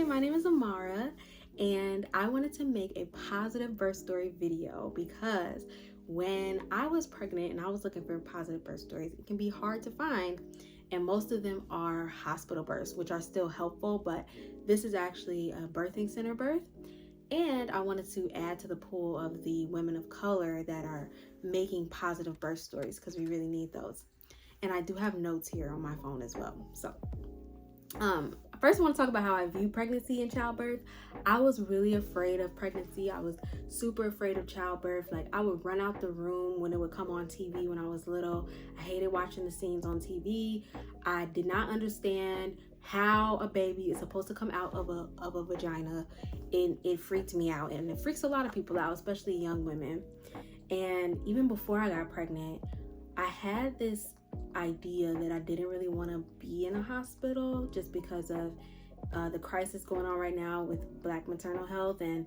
my name is Amara, and I wanted to make a positive birth story video because when I was pregnant and I was looking for positive birth stories, it can be hard to find, and most of them are hospital births, which are still helpful, but this is actually a birthing center birth. And I wanted to add to the pool of the women of color that are making positive birth stories because we really need those. And I do have notes here on my phone as well. So first I want to talk about how I view pregnancy and childbirth. I was really afraid of pregnancy. I was super afraid of childbirth. Like, I would run out the room when it would come on TV when I was little. I hated watching the scenes on TV. I did not understand how a baby is supposed to come out of a vagina, and it freaked me out, and it freaks a lot of people out, especially young women. And even before I got pregnant, I had this idea that I didn't really want to be in a hospital just because of the crisis going on right now with Black maternal health, and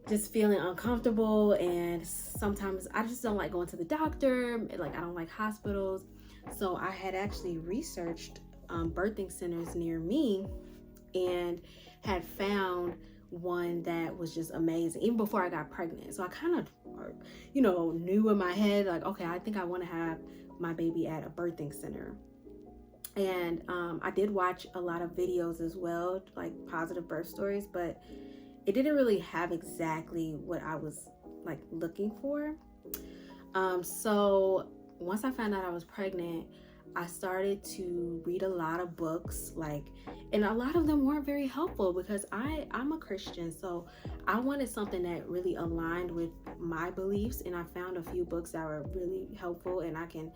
just feeling uncomfortable. And sometimes I just don't like going to the doctor. Like, I don't like hospitals. So I had actually researched birthing centers near me and had found one that was just amazing even before I got pregnant. So I kind of, knew in my head, like, okay, I think I want to have my baby at a birthing center. And I did watch a lot of videos as well, like positive birth stories, but it didn't really have exactly what I was like looking for. So once I found out I was pregnant, I started to read a lot of books, and a lot of them weren't very helpful because I'm a Christian, so I wanted something that really aligned with my beliefs, and I found a few books that were really helpful, and I can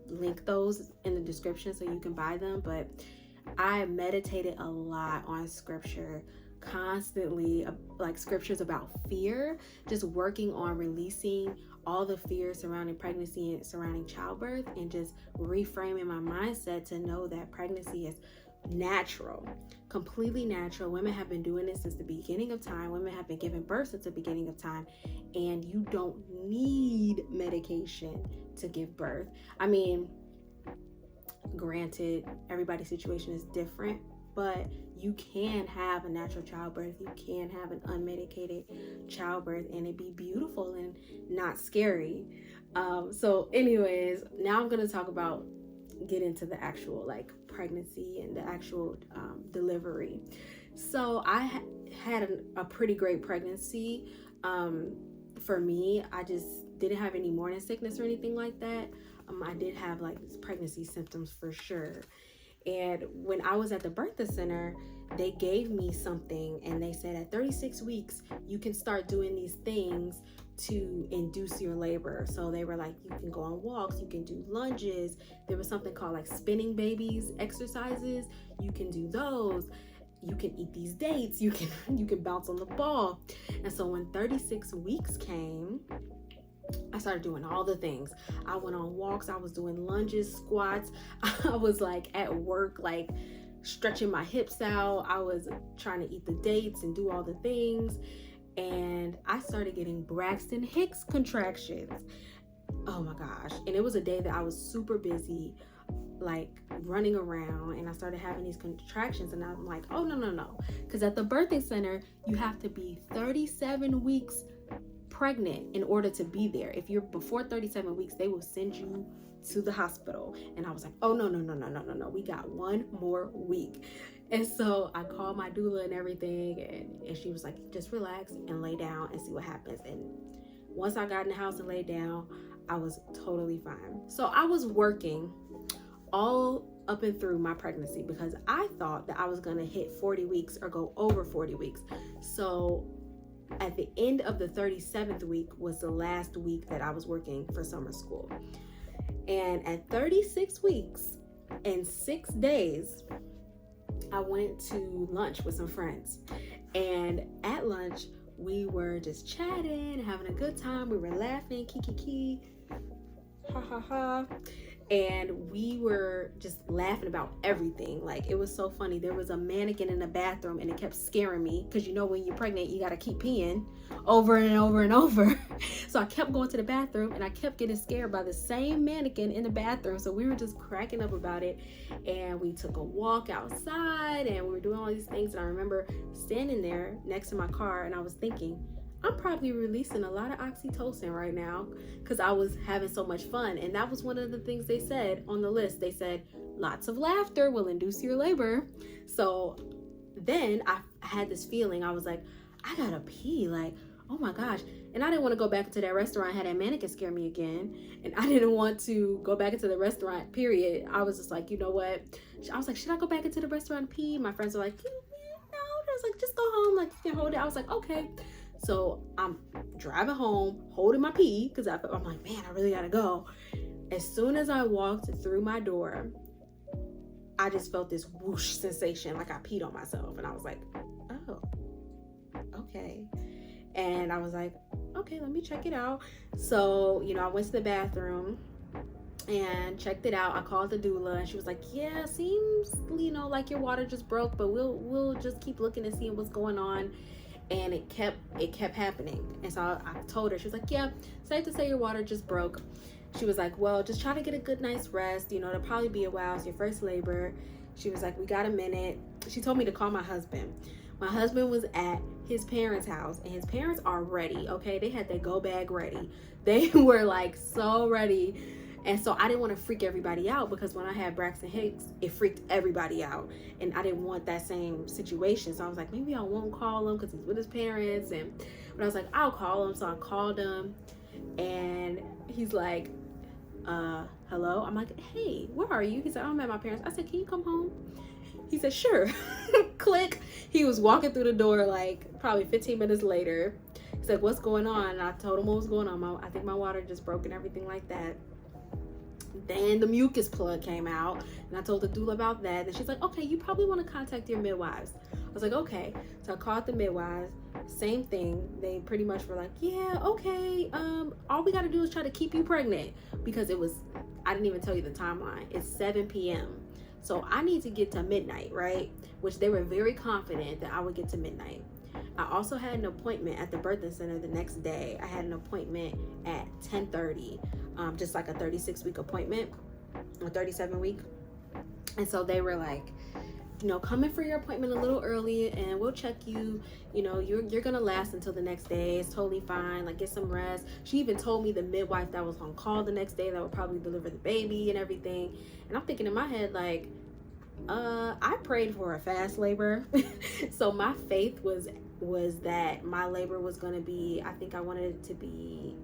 link those in the description so you can buy them. But I meditated a lot on scripture constantly, like scriptures about fear, just working on releasing all the fear surrounding pregnancy and surrounding childbirth, and just reframing my mindset to know that pregnancy is natural, completely natural. Women have been doing this since the beginning of time. Women have been giving birth since the beginning of time, and you don't need medication to give birth. I mean, granted, everybody's situation is different, but you can have a natural childbirth. You can have an unmedicated childbirth, and it be beautiful and not scary. So anyways, now I'm going to get into the actual pregnancy and the actual delivery. So I had a pretty great pregnancy. For me, I just didn't have any morning sickness or anything like that. I did have pregnancy symptoms for sure. And when I was at the birthing center, they gave me something, and they said at 36 weeks, you can start doing these things to induce your labor. So they were like, you can go on walks, you can do lunges. There was something called spinning babies exercises. You can do those. You can eat these dates. You can bounce on the ball. And so when 36 weeks came, I started doing all the things. I went on walks. I was doing lunges, squats. I was at work, stretching my hips out. I was trying to eat the dates and do all the things. And I started getting Braxton Hicks contractions. Oh my gosh. And it was a day that I was super busy, running around, and I started having these contractions, and I'm like, oh, no. Because at the birthing center, you have to be 37 weeks pregnant in order to be there. If you're before 37 weeks, they will send you to the hospital. And I was like, oh, no. We got one more week. And so I called my doula and everything, and she was like, just relax and lay down and see what happens. And once I got in the house and laid down, I was totally fine. So I was working all up and through my pregnancy because I thought that I was going to hit 40 weeks or go over 40 weeks. So at the end of the 37th week was the last week that I was working for summer school. And at 36 weeks and 6 days, I went to lunch with some friends. And at lunch, we were just chatting, having a good time. We were laughing, kiki, ha ha ha. And we were just laughing about everything. Like, it was so funny. There was a mannequin in the bathroom, and it kept scaring me, because you know when you're pregnant you got to keep peeing over and over and over. So I kept going to the bathroom, and I kept getting scared by the same mannequin in the bathroom. So we were just cracking up about it, and we took a walk outside, and we were doing all these things. And I remember standing there next to my car, and I was thinking, I'm probably releasing a lot of oxytocin right now, because I was having so much fun. And that was one of the things they said on the list. They said lots of laughter will induce your labor. So then I had this feeling. I was like, I gotta pee, like, oh my gosh. And I didn't want to go back into that restaurant, had that mannequin scare me again. And I didn't want to go back into the restaurant, period. I was just like, you know what? I was like, should I go back into the restaurant and pee? My friends were like, no. I was like, just go home, like, you can hold it. I was like, okay. So I'm driving home, holding my pee, because I'm like, man, I really gotta go. As soon as I walked through my door, I just felt this whoosh sensation, like I peed on myself. And I was like, oh, okay. And I was like, okay, let me check it out. So, I went to the bathroom and checked it out. I called the doula, and she was like, yeah, seems, like your water just broke, but we'll just keep looking and seeing what's going on. And it kept happening. And so I told her, she was like, yeah, safe to say your water just broke. She was like, well, just try to get a good night's rest. It'll probably be a while. It's your first labor. She was like, we got a minute. She told me to call my husband. My husband was at his parents' house, and his parents are ready. Okay. They had their go bag ready. They were like so ready. And so I didn't want to freak everybody out, because when I had Braxton Hicks, it freaked everybody out. And I didn't want that same situation. So I was like, maybe I won't call him because he's with his parents. But I was like, I'll call him. So I called him, and he's like, hello? I'm like, hey, where are you? He said, I'm at my parents. I said, can you come home? He said, sure. Click. He was walking through the door like probably 15 minutes later. He's like, what's going on? And I told him what was going on. I think my water just broke and everything like that. Then the mucus plug came out, and I told the doula about that. And she's like, okay, you probably want to contact your midwives. I was like, okay. So I called the midwives. Same thing. They pretty much were like, yeah, okay. All we got to do is try to keep you pregnant, because I didn't even tell you the timeline. It's 7 p.m. So I need to get to midnight, right? Which they were very confident that I would get to midnight. I also had an appointment at the birthing center the next day. I had an appointment at 10:30, just like a 36-week appointment, or 37-week. And so they were like, come in for your appointment a little early, and we'll check you. You're gonna last until the next day. It's totally fine. Like, get some rest. She even told me the midwife that was on call the next day that would probably deliver the baby and everything. And I'm thinking in my head, like, I prayed for a fast labor. So my faith was that my labor was going to be, I think I wanted it to be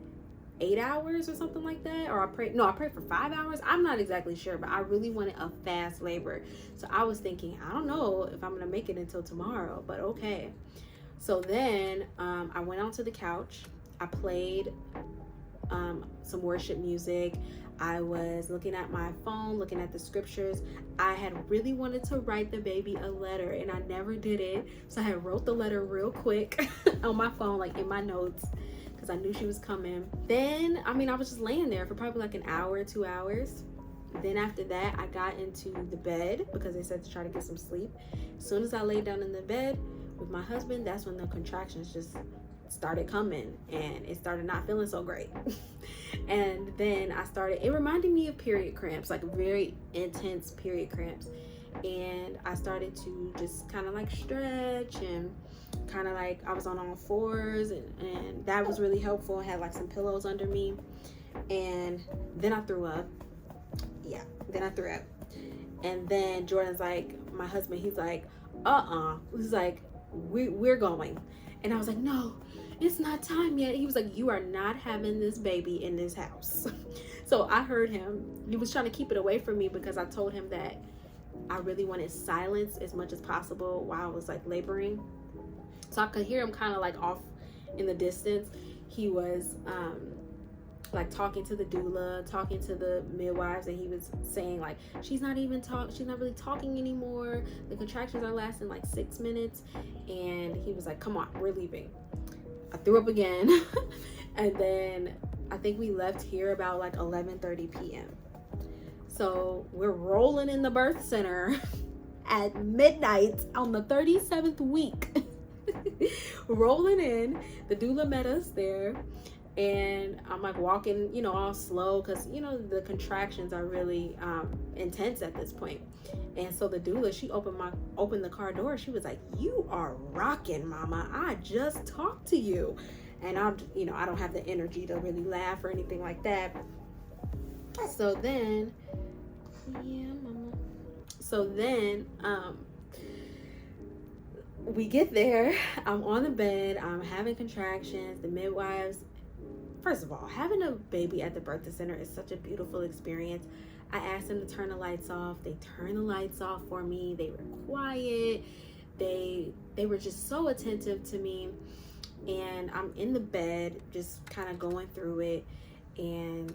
8 hours or something like that. Or I prayed for 5 hours. I'm not exactly sure, but I really wanted a fast labor. So I was thinking, I don't know if I'm going to make it until tomorrow, but okay. So then I went onto the couch. I played some worship music. I was looking at my phone, looking at the scriptures. I had really wanted to write the baby a letter, and I never did it. So I had wrote the letter real quick on my phone, like in my notes, because I knew she was coming. Then, I was just laying there for probably like an hour, 2 hours. Then after that, I got into the bed, because they said to try to get some sleep. As soon as I laid down in the bed with my husband, that's when the contractions just started coming, and it started not feeling so great. And then it reminded me of period cramps, like very intense period cramps. And I started to just kind of like stretch, and kind of like I was on all fours, and that was really helpful. I had like some pillows under me. And then I threw up. And then Jordan's like, my husband, he's like, he's like, we're going. And I was like, no, it's not time yet. He was like, you are not having this baby in this house. So I heard him. He was trying to keep it away from me, because I told him that I really wanted silence as much as possible while I was like laboring. So I could hear him kind of like off in the distance. He was like talking to the doula, talking to the midwives, and he was saying like, she's not really talking anymore. The contractions are lasting like 6 minutes. And he was like, come on, we're leaving. I threw up again. And then I think we left here about like 11:30 p.m. So we're rolling in the birth center at midnight on the 37th week. Rolling in, the doula met us there, and I'm like walking, all slow, because the contractions are really intense at this point. And so the doula, she opened the car door. She was like, "You are rocking, mama. I just talked to you." And I don't have the energy to really laugh or anything like that. So then, yeah, mama. So then, we get there. I'm on the bed. I'm having contractions. The midwives, first of all, having a baby at the birth center is such a beautiful experience. I asked them to turn the lights off. They turned the lights off for me. They were quiet. They were just so attentive to me. And I'm in the bed, just kind of going through it. And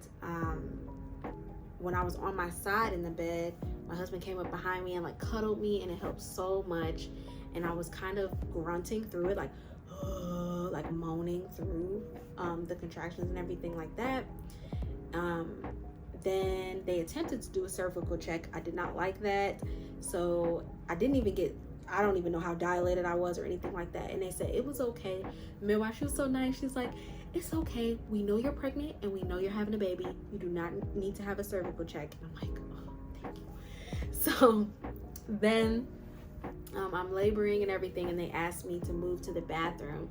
when I was on my side in the bed, my husband came up behind me and like cuddled me, and it helped so much. And I was kind of grunting through it, like moaning through the contractions and everything like that. Then they attempted to do a cervical check. I did not like that. So I don't even know how dilated I was or anything like that. And they said it was okay. The midwife, she was so nice. She's like, "It's okay. We know you're pregnant and we know you're having a baby. You do not need to have a cervical check." And I'm like, "Oh, thank you." So then I'm laboring and everything, and they asked me to move to the bathroom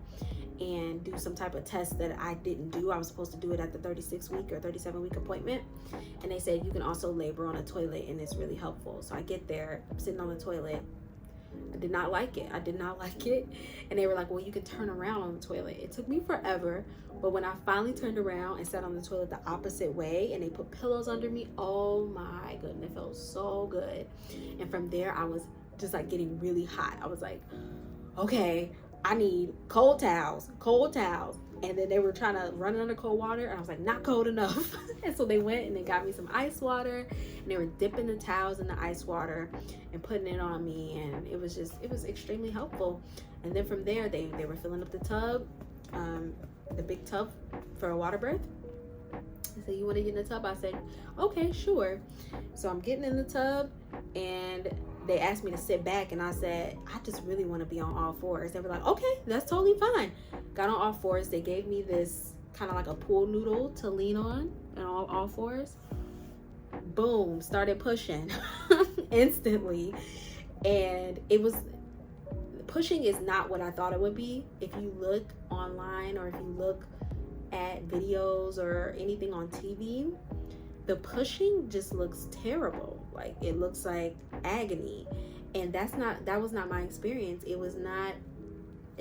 and do some type of test that I didn't do. I was supposed to do it at the 36-week or 37-week appointment. And they said you can also labor on a toilet, and it's really helpful. So I get there, I'm sitting on the toilet. I did not like it. And they were like, "Well, you can turn around on the toilet." It took me forever. But when I finally turned around and sat on the toilet the opposite way, and they put pillows under me, oh my goodness, it felt so good. And from there, I was just like getting really hot. I was like, okay, I need cold towels. And then they were trying to run it under cold water, and I was like, not cold enough. And so they went and they got me some ice water, and they were dipping the towels in the ice water and putting it on me, and it was extremely helpful. And then from there, they were filling up the tub, the big tub for a water birth. They said, "You want to get in the tub?" I said, "Okay, sure." So I'm getting in the tub, and they asked me to sit back, and I said, "I just really want to be on all fours." They were like, "Okay, that's totally fine." Got on all fours. They gave me this kind of like a pool noodle to lean on, and all fours. Boom, started pushing instantly. And pushing is not what I thought it would be. If you look online, or if you look at videos or anything on TV, the pushing just looks terrible. Like, it looks like agony. And that was not my experience. It was not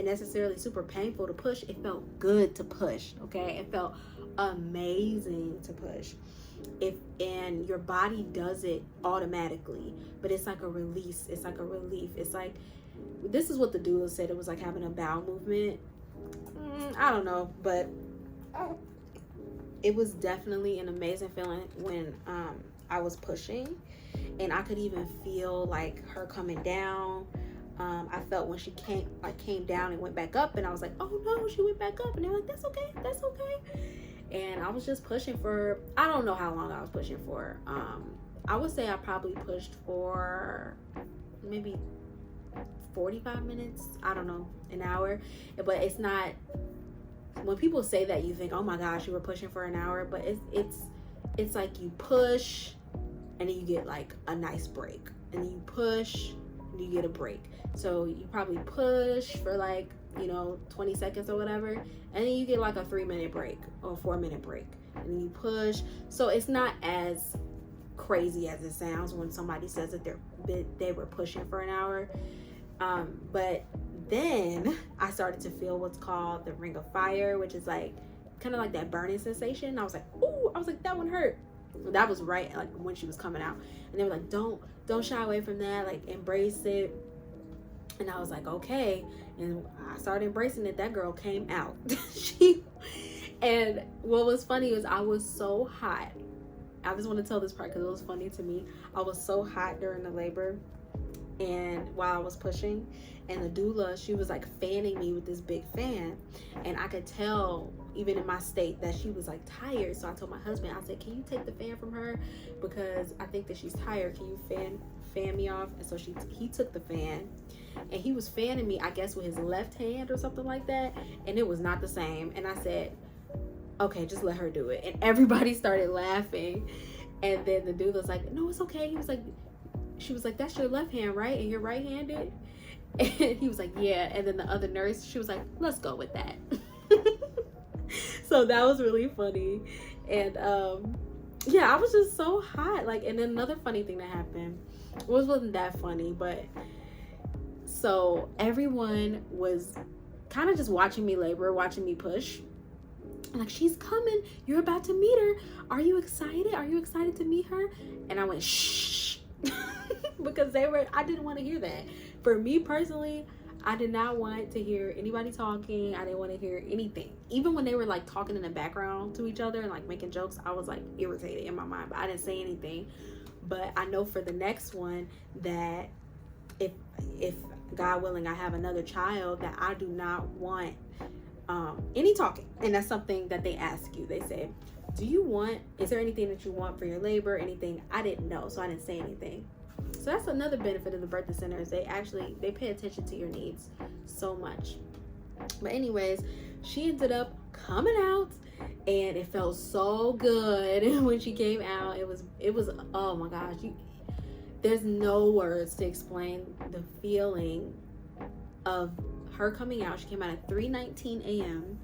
necessarily super painful to push. It felt good to push, okay? It felt amazing to push. And your body does it automatically, but it's like a release. It's like a relief. It's like, this is what the doula said, it was like having a bowel movement. I don't know, but it was definitely an amazing feeling when I was pushing, and I could even feel like her coming down. I felt when she came down and went back up, and I was like, "Oh no, she went back up." And they're like, "That's okay, that's okay." And I was just pushing for, I don't know how long I was pushing for. I would say I probably pushed for maybe 45 minutes. I don't know, an hour. But it's not, when people say that, you think, "Oh my gosh, you were pushing for an hour." But it's like you push, and then you get like a nice break, and then you push and you get a break. So you probably push for like 20 seconds or whatever, and then you get like a 3-minute break or 4-minute break, and then you push. So it's not as crazy as it sounds when somebody says that they were pushing for an hour. But then I started to feel what's called the ring of fire, which is like kind of like that burning sensation. I was like, "Ooh," I was like, "That one hurt." That was right like when she was coming out, and they were like, don't shy away from that, like embrace it. And I was like, okay. And I started embracing it. That girl came out. And what was funny is I was so hot. I just want to tell this part because it was funny to me. I was so hot during the labor, and while I was pushing, and the doula, she was like fanning me with this big fan, and I could tell even in my state that she was like tired. So I told my husband, I said, can you take the fan from her, because I think that she's tired. Can you fan me off? And so he took the fan, and he was fanning me, I guess with his left hand or something like that, and it was not the same. And I said, okay, just let her do it. And everybody started laughing. And then the dude was like, no, it's okay. She was like, that's your left hand, right? And you're right-handed? And he was like, yeah. And then the other nurse, she was like, let's go with that. So that was really funny. And yeah, I was just so hot. Like, and then another funny thing that happened, wasn't that funny, but so everyone was kind of just watching me labor, watching me push. Like, she's coming, you're about to meet her, are you excited to meet her? And I went shh. Because I didn't want to hear that. For me personally, I did not want to hear anybody talking. I didn't want to hear anything. Even when they were like talking in the background to each other and like making jokes, I was like irritated in my mind, but I didn't say anything. But I know for the next one that if God willing, I have another child, that I do not want any talking. And that's something that they ask you. They say, is there anything that you want for your labor? Anything? I didn't know, so I didn't say anything. So that's another benefit of the birthing centers. They pay attention to your needs so much. But anyways, she ended up coming out, and it felt so good when she came out. It was oh my gosh, there's no words to explain the feeling of her coming out. She came out at 3:19 a.m.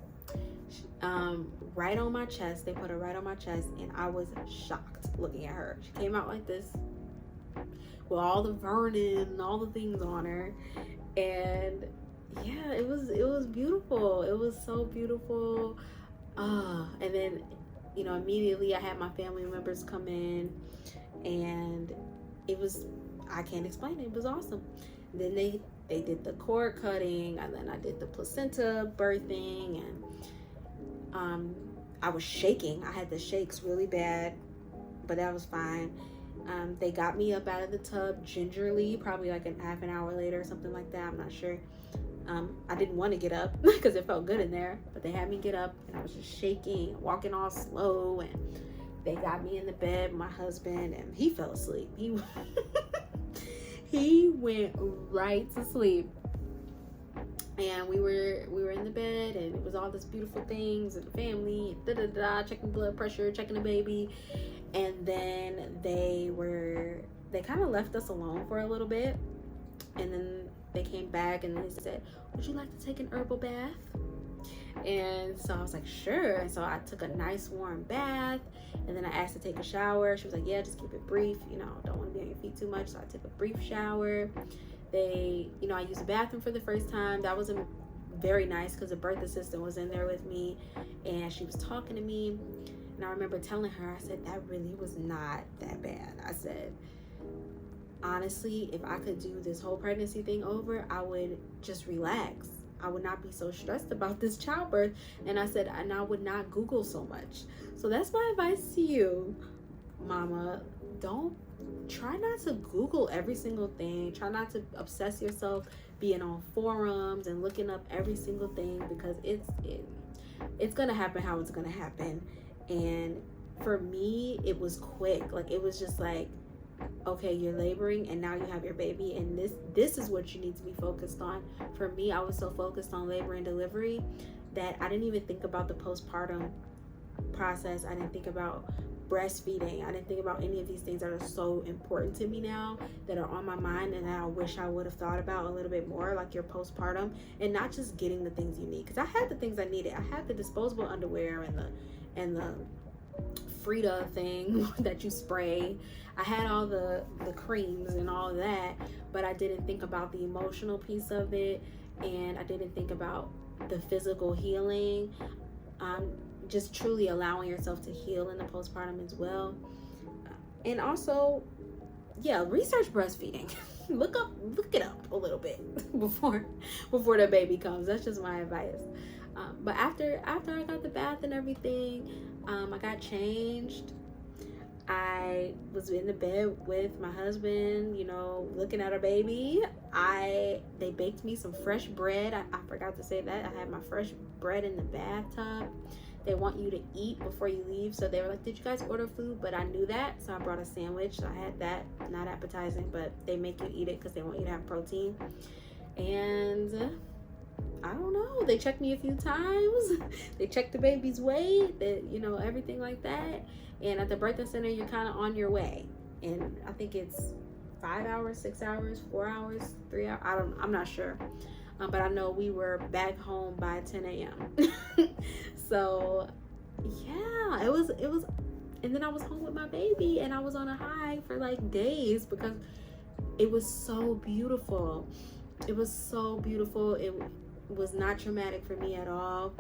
Right on my chest. They put her right on my chest, and I was shocked looking at her. She came out like this with all the vermin and all the things on her, and yeah, it was beautiful. It was so beautiful. And then, immediately I had my family members come in, and I can't explain it. It was awesome. And then they did the cord cutting, and then I did the placenta birthing, and I was shaking. I had the shakes really bad, but that was fine. They got me up out of the tub gingerly, probably like a half an hour later or something like that. I'm not sure. I didn't want to get up because it felt good in there, but they had me get up, and I was just shaking, walking all slow, and they got me in the bed with my husband, and he fell asleep. He went right to sleep. And we were in the bed, and it was all this beautiful things, and the family, and checking blood pressure, checking the baby. And then they kind of left us alone for a little bit, and then they came back and they said, would you like to take an herbal bath? And so I was like, sure. And so I took a nice warm bath, and then I asked to take a shower. She was like, yeah, just keep it brief, don't want to be on your feet too much. So I took a brief shower. I used the bathroom for the first time. That was very nice, because the birth assistant was in there with me, and she was talking to me. And I remember telling her, I said, that really was not that bad. I said, honestly, if I could do this whole pregnancy thing over, I would just relax. I would not be so stressed about this childbirth. And I said, and I would not Google so much. So that's my advice to you, mama. Try not to Google every single thing. Try not to obsess yourself being on forums and looking up every single thing, because it's gonna happen how it's gonna happen. And for me, it was quick. Like, it was just like, okay, you're laboring, and now you have your baby, and this is what you need to be focused on. For me, I was so focused on labor and delivery that I didn't even think about the postpartum process. I didn't think about breastfeeding. I didn't think about any of these things that are so important to me now, that are on my mind, and that I wish I would have thought about a little bit more, like your postpartum, and not just getting the things you need. Because I had the things I needed. I had the disposable underwear and the Frida thing that you spray. I had all the creams and all of that, but I didn't think about the emotional piece of it, and I didn't think about the physical healing. Just truly allowing yourself to heal in the postpartum as well. And also, research breastfeeding. look it up a little bit before the baby comes. That's just my advice. But after I got the bath and everything, I got changed. I was in the bed with my husband, you know, looking at our baby. They baked me some fresh bread. I forgot to say that. I had my fresh bread in the bathtub. They want you to eat before you leave. So they were like, did you guys order food? But I knew that. So I brought a sandwich. So I had that. Not appetizing, but they make you eat it because they want you to have protein. And I don't know. They checked me a few times. They checked the baby's weight, you know, everything like that. And at the birthing center, you're kind of on your way. And I think it's 5 hours, 6 hours, 4 hours, 3 hours. I'm not sure. But I know we were back home by 10 a.m. So yeah, it was, and then I was home with my baby and I was on a high for like days because it was so beautiful. It was so beautiful. It was not traumatic for me at all.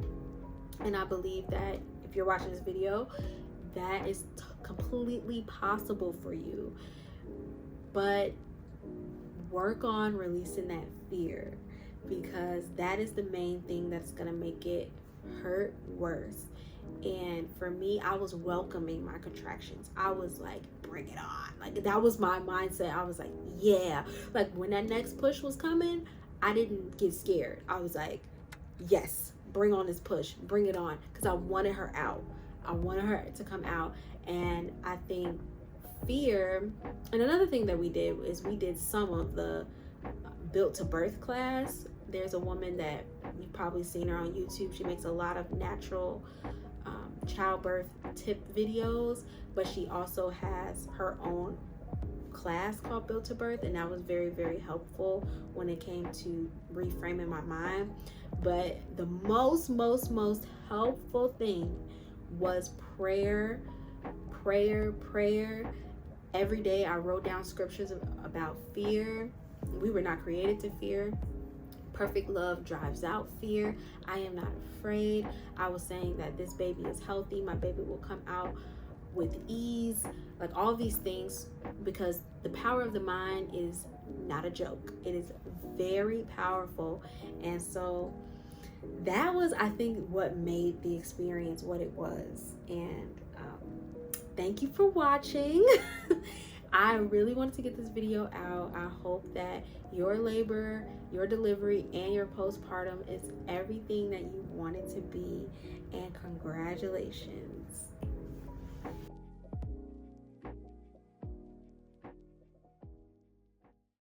And I believe that if you're watching this video, that is completely possible for you. But work on releasing that fear, because that is the main thing that's going to make it hurt worse. And for me, I was welcoming my contractions. I was like, bring it on. Like, that was my mindset. I was like, yeah. Like, when that next push was coming, I didn't get scared. I was like, yes, bring on this push, bring it on, because I wanted her out. I wanted her to come out. And I think fear, and another thing that we did is we did some of the Built to Birth class. There's a woman that you've probably seen her on YouTube. She makes a lot of natural childbirth tip videos, but she also has her own class called Built to Birth, and that was very, very helpful when it came to reframing my mind. But the most helpful thing was prayer. Every day I wrote down scriptures about fear. We were not created to fear. Perfect love drives out fear. I am not afraid. I was saying that this baby is healthy. My baby will come out with ease. Like, all these things, because the power of the mind is not a joke. It is very powerful. And so that was, I think, what made the experience what it was. And thank you for watching. I really wanted to get this video out. I hope that your labor, your delivery, and your postpartum is everything that you want it to be. And congratulations.